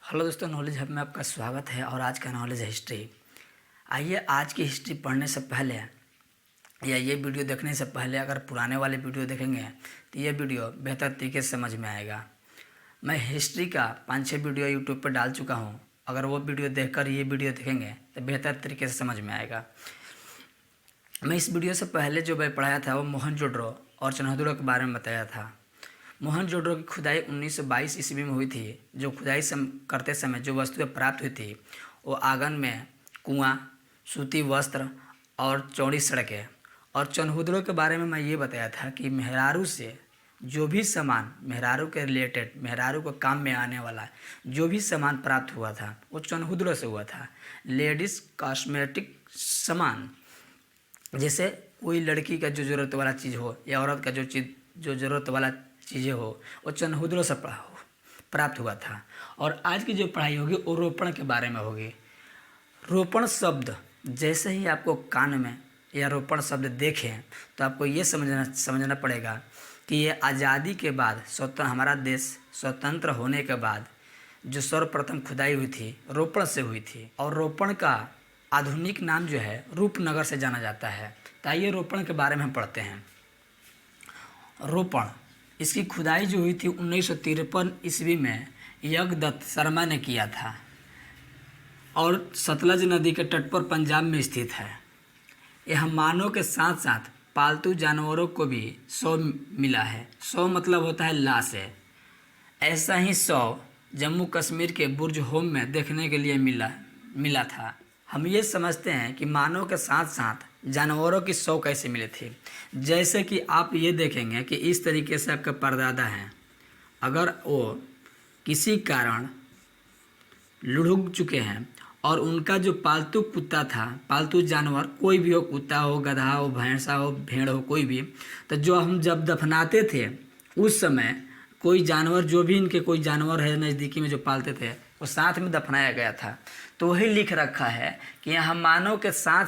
Hello दोस्तों, knowledge hub में आपका स्वागत है। और आज का नॉलेज है हिस्ट्री। आइए आज की हिस्ट्री पढ़ने से पहले या ये वीडियो देखने से पहले अगर पुराने वाले वीडियो देखेंगे तो ये वीडियो बेहतर तरीके से समझ में आएगा। मैं हिस्ट्री का 5-6 वीडियो यूट्यूब पर डाल चुका हूँ। अगर वो वीडियो देखकर ये वीडियो देखेंगे तो बेहतर तरीके से समझ में आएगा। मैं इस वीडियो से पहले जो मैं पढ़ाया था वो मोहनजोदड़ो और चन्होदड़ो के बारे में बताया था। मोहनजोदड़ो की खुदाई 1922 ईस्वी में हुई थी। जो खुदाई करते समय जो वस्तुएं प्राप्त हुई थी वो आंगन में कुआं, सूती वस्त्र और चौड़ी सड़कें। और चन्होदड़ो के बारे में मैं ये बताया था कि मेहरारू से जो भी सामान, मेहरारू के रिलेटेड, मेहरारू को काम में आने वाला जो भी सामान प्राप्त हुआ था वो चन्होदड़ो से हुआ था। लेडीज़ कॉस्मेटिक सामान, जैसे कोई लड़की का जो ज़रूरत वाला चीज़ हो या औरत का जो ज़रूरत वाला चीज़ें हो वो चन्होदड़ो से प्राप्त हुआ था। और आज की जो पढ़ाई होगी वो रोपण के बारे में होगी। रोपण शब्द जैसे ही आपको कान में या रोपण शब्द देखें तो आपको ये समझना पड़ेगा कि ये आज़ादी के बाद हमारा देश स्वतंत्र होने के बाद जो सर्वप्रथम खुदाई हुई थी रोपण से हुई थी। और रोपण का आधुनिक नाम जो है रूपनगर से जाना जाता है। तो आइए रोपण के बारे में हम पढ़ते हैं। रोपण, इसकी खुदाई जो हुई थी 1953 ईस्वी में यज्ञदत्त शर्मा ने किया था और सतलज नदी के तट पर पंजाब में स्थित है। यह मानव के साथ साथ पालतू जानवरों को भी शव मिला है। शव मतलब होता है लाश है। ऐसा ही शव जम्मू कश्मीर के बुर्ज होम में देखने के लिए मिला था। हम ये समझते हैं कि मानव के साथ साथ जानवरों की शव कैसे मिले थे। जैसे कि आप ये देखेंगे कि इस तरीके से आपके परदादा हैं, अगर वो किसी कारण लुढ़क चुके हैं और उनका जो पालतू कुत्ता था, पालतू जानवर कोई भी हो, कुत्ता हो, गधा हो, भैंसा हो, भेड़ हो, कोई भी, तो जो हम जब दफनाते थे उस समय कोई जानवर, जो भी इनके कोई जानवर है नज़दीकी में जो पालते थे वो साथ में दफनाया गया था। तो वही लिख रखा है कि यहाँ मानव के साथ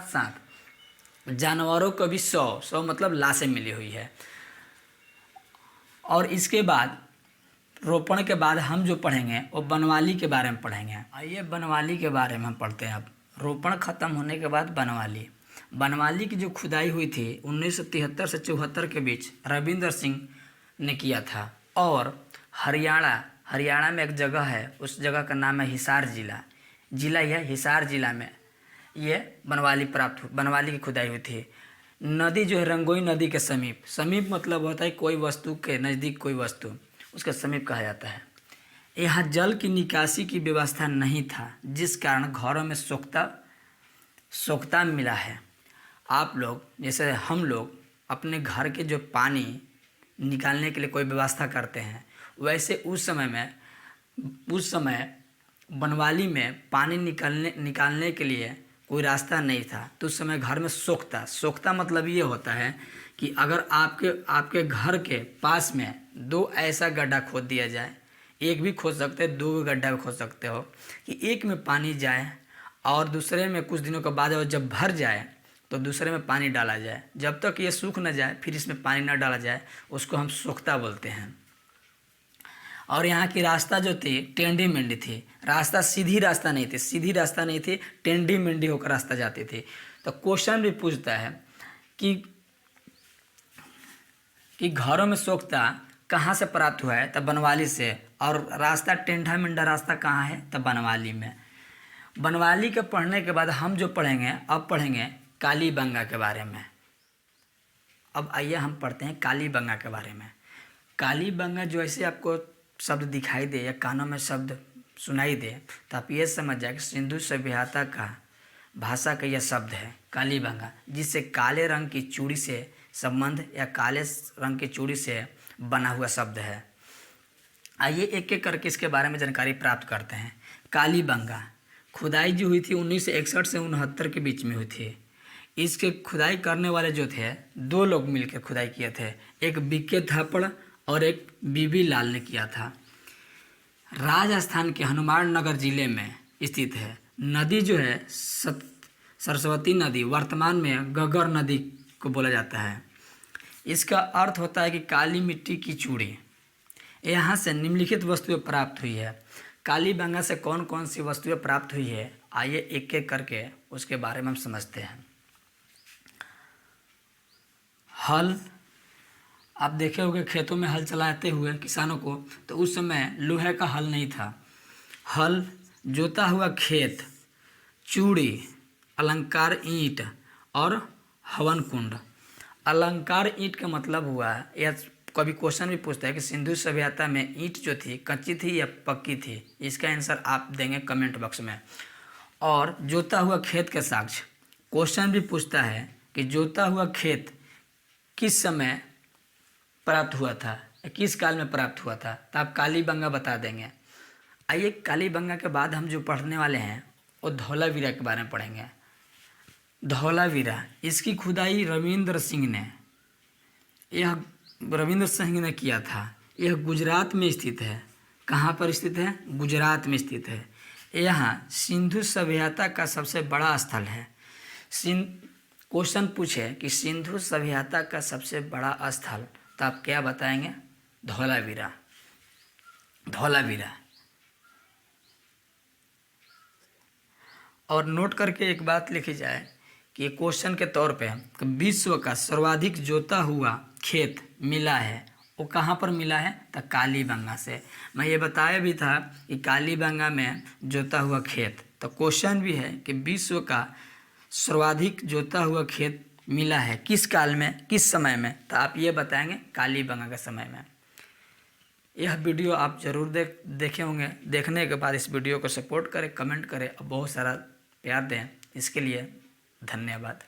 साथ जानवरों को भी सौ मतलब लाशें मिली हुई है। और इसके बाद रोपण के बाद हम जो पढ़ेंगे वो बनवाली के बारे में पढ़ेंगे। आइए बनवाली के बारे में हम पढ़ते हैं। अब रोपण ख़त्म होने के बाद बनवाली की जो खुदाई हुई थी 1973 से 74 के बीच रविंद्र सिंह ने किया था। और हरियाणा में एक जगह है, उस जगह का नाम है हिसार जिला यह हिसार जिला में ये बनवाली की खुदाई हुई थी। नदी जो है रंगोई नदी के समीप मतलब होता है कोई वस्तु के नज़दीक कोई वस्तु, उसके समीप कहा जाता है। यहाँ जल की निकासी की व्यवस्था नहीं था, जिस कारण घरों में सोख्ता मिला है। आप लोग जैसे हम लोग अपने घर के जो पानी निकालने के लिए कोई व्यवस्था करते हैं, वैसे उस समय बनवाली में पानी निकालने के लिए कोई रास्ता नहीं था। तो उस समय घर में सोख्ता मतलब ये होता है कि अगर आपके घर के पास में 2 ऐसा गड्ढा खोद दिया जाए, एक भी खोद सकते हैं, 2 गड्ढा भी खोद सकते हो, कि एक में पानी जाए और दूसरे में कुछ दिनों के बाद जब भर जाए तो दूसरे में पानी डाला जाए। जब तक ये सूख न जाए फिर इसमें पानी न डाला जाए, उसको हम सोख्ता बोलते हैं। और यहाँ की रास्ता जो थी टेढ़ी मेढ़ी थी, रास्ता सीधी रास्ता नहीं थी, टेढ़ी मेढ़ी होकर रास्ता जाती थी। तो क्वेश्चन भी पूछता है कि घरों में सोख्ता कहाँ से प्राप्त हुआ है, तब बनवाली से। और रास्ता टेढ़ा मेढ़ा रास्ता कहाँ है, तब बनवाली में। बनवाली के पढ़ने के बाद हम जो पढ़ेंगे, अब पढ़ेंगे कालीबंगा के बारे में। अब आइए हम पढ़ते हैं कालीबंगा के बारे में। कालीबंगा जो ऐसे आपको शब्द दिखाई दे या कानों में शब्द सुनाई दे तो आप ये समझ जाए कि सिंधु सभ्यता का भाषा का यह शब्द है कालीबंगा, जिससे काले रंग की चूड़ी से संबंध या काले रंग की चूड़ी से बना हुआ शब्द है। आइए एक एक करके इसके बारे में जानकारी प्राप्त करते हैं। कालीबंगा खुदाई जो हुई थी 1961 से 69 के बीच में हुई थी। इसके खुदाई करने वाले जो थे 2 लोग मिलकर खुदाई किए थे, एक बीके थापड़ और एक बीबी लाल ने किया था। राजस्थान के हनुमान नगर जिले में स्थित है। नदी जो है सरस्वती नदी, वर्तमान में गगर नदी को बोला जाता है। इसका अर्थ होता है कि काली मिट्टी की चूड़ी। यहाँ से निम्नलिखित वस्तुएं प्राप्त हुई है। कालीबंगा से कौन कौन सी वस्तुएं प्राप्त हुई है, आइए एक एक करके उसके बारे में हम समझते हैं। हल, आप देखे होंगे खेतों में हल चलाते हुए किसानों को, तो उस समय लोहे का हल नहीं था। हल, जोता हुआ खेत, चूड़ी, अलंकार ईंट और हवन कुंड। अलंकार ईंट का मतलब हुआ, यह कभी क्वेश्चन भी पूछता है कि सिंधु सभ्यता में ईंट जो थी कच्ची थी या पक्की थी। इसका आंसर आप देंगे कमेंट बॉक्स में। और जोता हुआ खेत के साक्ष्य, क्वेश्चन भी पूछता है कि जोता हुआ खेत किस समय प्राप्त हुआ था, किस काल में प्राप्त हुआ था, तो आप कालीबंगा बता देंगे। आइए कालीबंगा के बाद हम जो पढ़ने वाले हैं वो धौलावीरा के बारे में पढ़ेंगे। धौलावीरा, इसकी खुदाई रविंद्र सिंह ने किया था। यह गुजरात में स्थित है। कहाँ पर स्थित है? गुजरात में स्थित है। यहाँ सिंधु सभ्यता का सबसे बड़ा स्थल है। क्वेश्चन पूछे कि सिंधु सभ्यता का सबसे बड़ा स्थल, तो आप क्या बताएंगे? धौलावीरा। धौलावीरा। और नोट करके एक बात लिखी जाए कि क्वेश्चन के तौर पे विश्व का सर्वाधिक जोता हुआ खेत मिला है, वो कहाँ पर मिला है? तो कालीबंगा से। मैं ये बताया भी था कि कालीबंगा में जोता हुआ खेत, तो क्वेश्चन भी है कि विश्व का सर्वाधिक जोता हुआ खेत मिला है किस काल में, किस समय में, तो आप ये बताएंगे कालीबंगा के समय में। यह वीडियो आप ज़रूर देखे होंगे। देखने के बाद इस वीडियो को सपोर्ट करें, कमेंट करें और बहुत सारा प्यार दें। इसके लिए धन्यवाद।